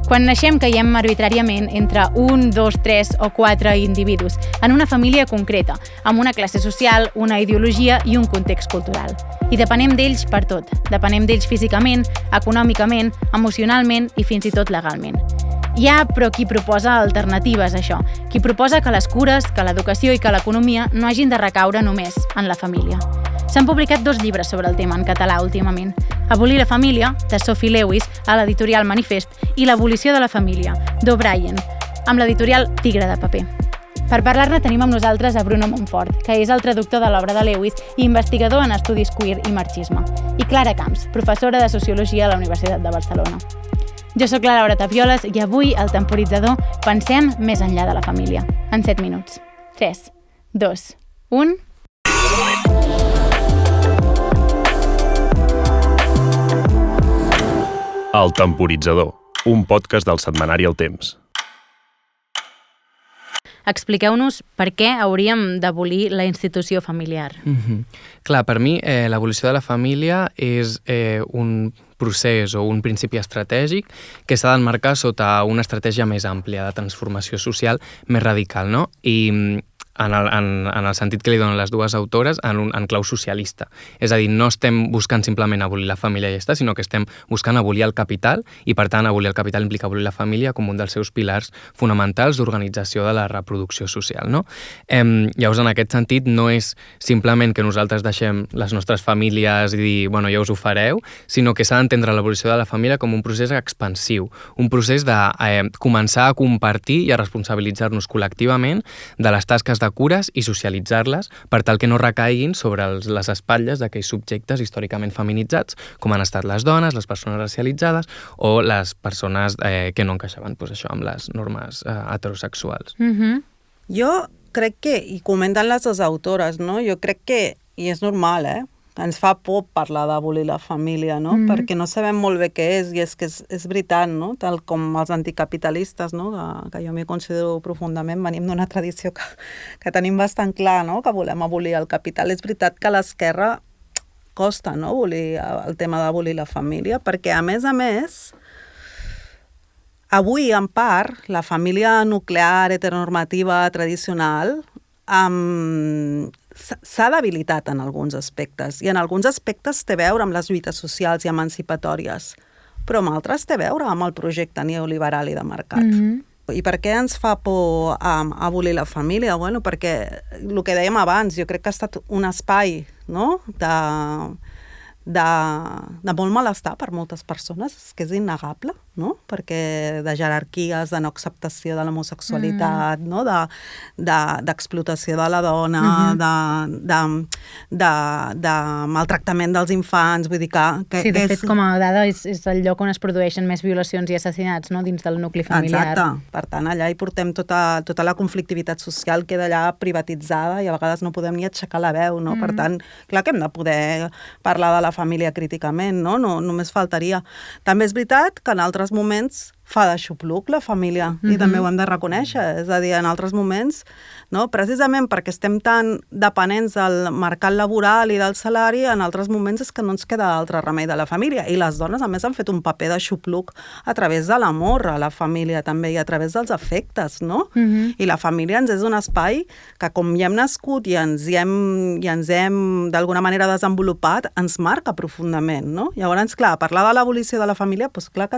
Quan naixem caiem arbitràriament entre 1, 2, 3 o 4 individus en una família concreta, amb una classe social, una ideologia i un context cultural. I depenem d'ells per tot. Depenem d'ells físicament, econòmicament, emocionalment i fins i tot legalment. Hi ha, però, qui proposa alternatives a això. Qui proposa que les cures, que l'educació i que l'economia no hagin de recaure només en la família. S'han publicat 2 llibres sobre el tema en català últimament. Abolir la família, de Sophie Lewis, a l'editorial Manifest, i L'abolició de la família, d'O'Brien, amb l'editorial Tigre de paper. Per parlar-ne tenim amb nosaltres a Bruno Montfort, que és el traductor de l'obra de Lewis i investigador en estudis queer i marxisme, i Clara Camps, professora de Sociologia a la Universitat de Barcelona. Jo sóc la Laura Tapioles i avui, al Temporitzador, pensem més enllà de la família. En 7 minuts. 3, 2, 1... El Temporitzador, un podcast del setmanari El Temps. Expliqueu-nos per què hauríem d'abolir la institució familiar. Clar, per mi l'abolició de la família és un procés o un principi estratègic que s'ha d'emmarcar sota una estratègia més àmplia de transformació social més radical, no? I en el sentit que li donen les dues autores en clau socialista. És a dir, no estem buscant simplement abolir la família i ja està, sinó que estem buscant abolir el capital i, per tant, abolir el capital implica abolir la família com un dels seus pilars fonamentals d'organització de la reproducció social, no? Llavors, en aquest sentit, no és simplement que nosaltres deixem les nostres famílies i dir, bueno, ja us ho fareu, sinó que s'ha d'entendre l'abolició de la família com un procés expansiu, un procés de començar a compartir i a responsabilitzar-nos col·lectivament de les tasques de cures i socialitzar-les per tal que no recaiguin sobre les espatlles d'aquells subjectes històricament feminitzats, com han estat les dones, les persones racialitzades o les persones que no encaixaven amb les normes heterosexuals. Jo crec que, i comenten les dues autores, no? Jo crec que, i és normal, ens fa por parlar d'abolir la família, no? Perquè no sabem molt bé què és, i és que és veritat, no? Tal com els anticapitalistes, no? Que jo m'hi considero profundament, venim d'una tradició que tenim bastant clar, no? Que volem abolir el capital. És veritat que a l'esquerra costa, no? El tema d'abolir la família, perquè a més, avui, en part, la família nuclear, heteronormativa, tradicional, s'ha debilitat en alguns aspectes, i en alguns aspectes té a veure amb les lluites socials i emancipatòries, però en altres té a veure amb el projecte neoliberal i de mercat. I per què ens fa por abolir la família? Bueno, perquè el que dèiem abans, jo crec que ha estat un espai, no?, de molt malestar per moltes persones, que és innegable, no? Perquè de jerarquies, de no acceptació de l'homosexualitat, no? D'explotació de la dona, de maltractament dels infants, vull dir que... Sí, de fet, com a dada, és el lloc on es produeixen més violacions i assassinats, no?, dins del nucli familiar. Exacte. Per tant, allà hi portem tota la conflictivitat social, queda allà privatitzada i a vegades no podem ni aixecar la veu, no? Per tant, clar que hem de poder parlar de la família críticament, no? Només faltaria. També és veritat que en altres moments fa d'aixopluc la família, i també ho hem de reconèixer. És a dir, en altres moments, no? Precisament perquè estem tan dependents del mercat laboral i del salari, en altres moments és que no ens queda altre remei de la família. I les dones, a més, han fet un paper d'aixopluc a través de l'amor a la família, també, i a través dels afectes, no? I la família ens és un espai que, com hi hem nascut i ens hem d'alguna manera desenvolupat, ens marca profundament, no? Llavors, clar, parlar de l'abolició de la família, doncs clar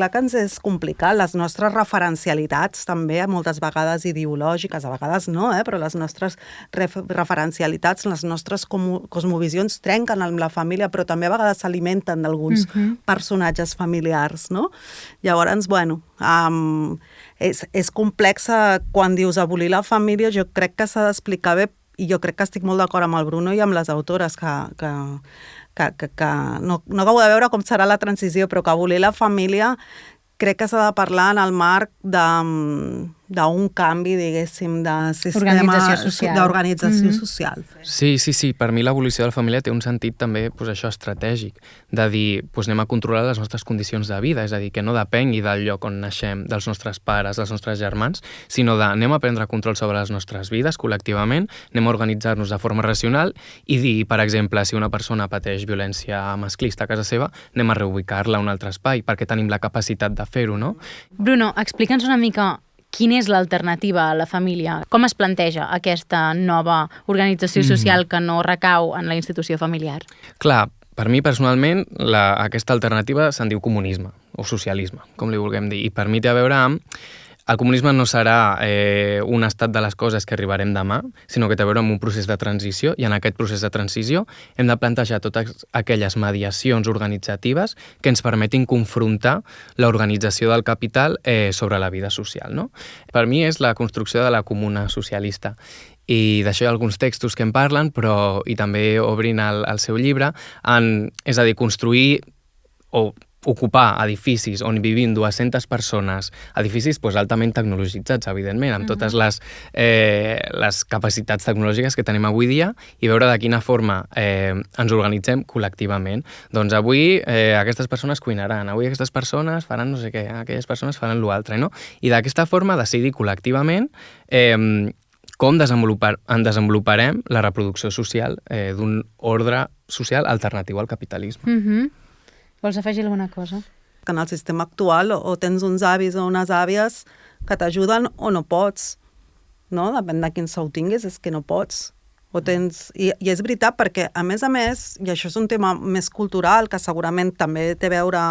que ens és complicat. Les nostres referencialitats també, moltes vegades ideològiques, a vegades no, però les nostres referencialitats, les nostres cosmovisions trenquen amb la família, però també a vegades s'alimenten d'alguns personatges familiars, no? Llavors, bueno, és complex quan dius abolir la família, jo crec que s'ha d'explicar bé, i jo crec que estic molt d'acord amb el Bruno i amb les autores que no acabo de veure com serà la transició, però que abolir la família crec que s'ha de parlar en el marc d'un canvi, diguéssim, de sistema d'organització social. Sí. Per mi l'evolució de la família té un sentit també, això, estratègic, de dir, anem a controlar les nostres condicions de vida, és a dir, que no depengui del lloc on naixem, dels nostres pares, dels nostres germans, sinó de anem a prendre control sobre les nostres vides col·lectivament, anem a organitzar-nos de forma racional i dir, per exemple, si una persona pateix violència masclista a casa seva, anem a reubicar-la a un altre espai, perquè tenim la capacitat de fer-ho, no? Bruno, explica'ns una mica quina és l'alternativa a la família. Com es planteja aquesta nova organització social que no recau en la institució familiar? Clar, per mi personalment aquesta alternativa se'n diu comunisme o socialisme, com li vulguem dir, i per mi té a veure amb el comunisme no serà un estat de les coses que arribarem demà, sinó que té a veure amb un procés de transició, i en aquest procés de transició hem de plantejar totes aquelles mediacions organitzatives que ens permetin confrontar l'organització del capital sobre la vida social, no? Per mi és la construcció de la comuna socialista. I d'això hi ha alguns textos que en parlen, però i també obrin el seu llibre, és a dir, construir o ocupar edificis on vivim 200 persones, edificis altament tecnologitzats, evidentment, amb totes les capacitats tecnològiques que tenim avui dia, i veure de quina forma ens organitzem col·lectivament. Doncs avui aquestes persones cuinaran, avui aquestes persones faran no sé què, aquelles persones faran l'altre, no? I d'aquesta forma decidir col·lectivament com desenvoluparem la reproducció social d'un ordre social alternatiu al capitalisme. Vols afegir alguna cosa? En el sistema actual o tens uns avis o unes àvies que t'ajuden o no pots, no? Depèn de quin sou tinguis, és que no pots. I és veritat perquè, a més, i això és un tema més cultural, que segurament també té a veure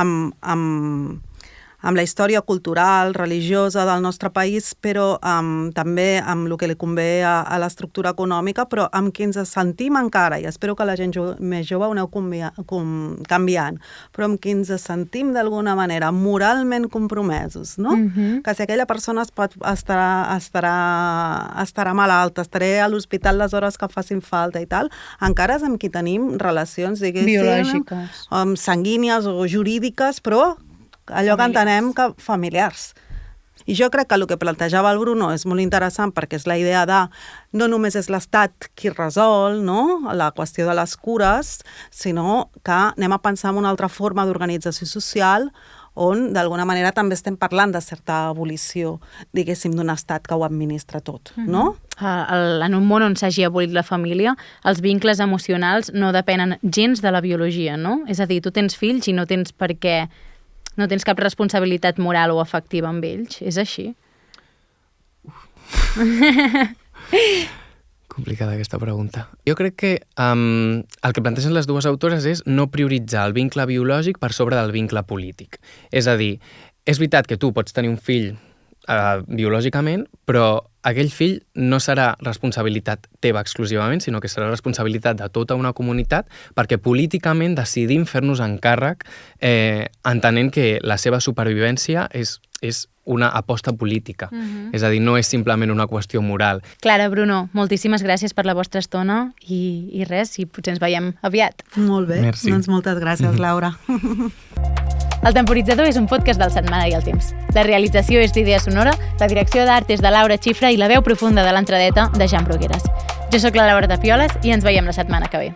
amb la història cultural, religiosa del nostre país, però també amb el que li convé a l'estructura econòmica, però amb qui ens sentim encara, i espero que la gent més jove ho aneu canviant, però amb qui ens sentim d'alguna manera moralment compromesos, no? Que si aquella persona estarà malalta, estaré a l'hospital les hores que facin falta i tal, encara és amb qui tenim relacions, diguéssim, biològiques, sanguínies o jurídiques, però allò que entenem que familiars. I jo crec que el que plantejava el Bruno és molt interessant perquè és la idea de no només és l'Estat qui resol, no?, la qüestió de les cures, sinó que anem a pensar en una altra forma d'organització social on d'alguna manera també estem parlant de certa abolició, diguéssim, d'un estat que ho administra tot, no? En un món on s'hagi abolit la família, els vincles emocionals no depenen gens de la biologia, no? És a dir, tu tens fills i no tens per què no tens cap responsabilitat moral o afectiva amb ells. És així? Complicada aquesta pregunta. Jo crec que el que plantegen les dues autores és no prioritzar el vincle biològic per sobre del vincle polític. És a dir, és veritat que tu pots tenir un fill biològicament, però aquell fill no serà responsabilitat teva exclusivament, sinó que serà responsabilitat de tota una comunitat, perquè políticament decidim fer-nos encàrrec entenent que la seva supervivència és una aposta política. És a dir, no és simplement una qüestió moral. Clara, Bruno, moltíssimes gràcies per la vostra estona i res, i potser ens veiem aviat. Molt bé, merci. Doncs moltes gràcies, Laura. El Temporitzador és un podcast del Setmanari El Temps. La realització és d'Idea Sonora, la direcció d'art és de Laura Xifra i la veu profunda de l'entradeta de Jan Brugueras. Jo sóc la Laura Tapioles i ens veiem la setmana que ve.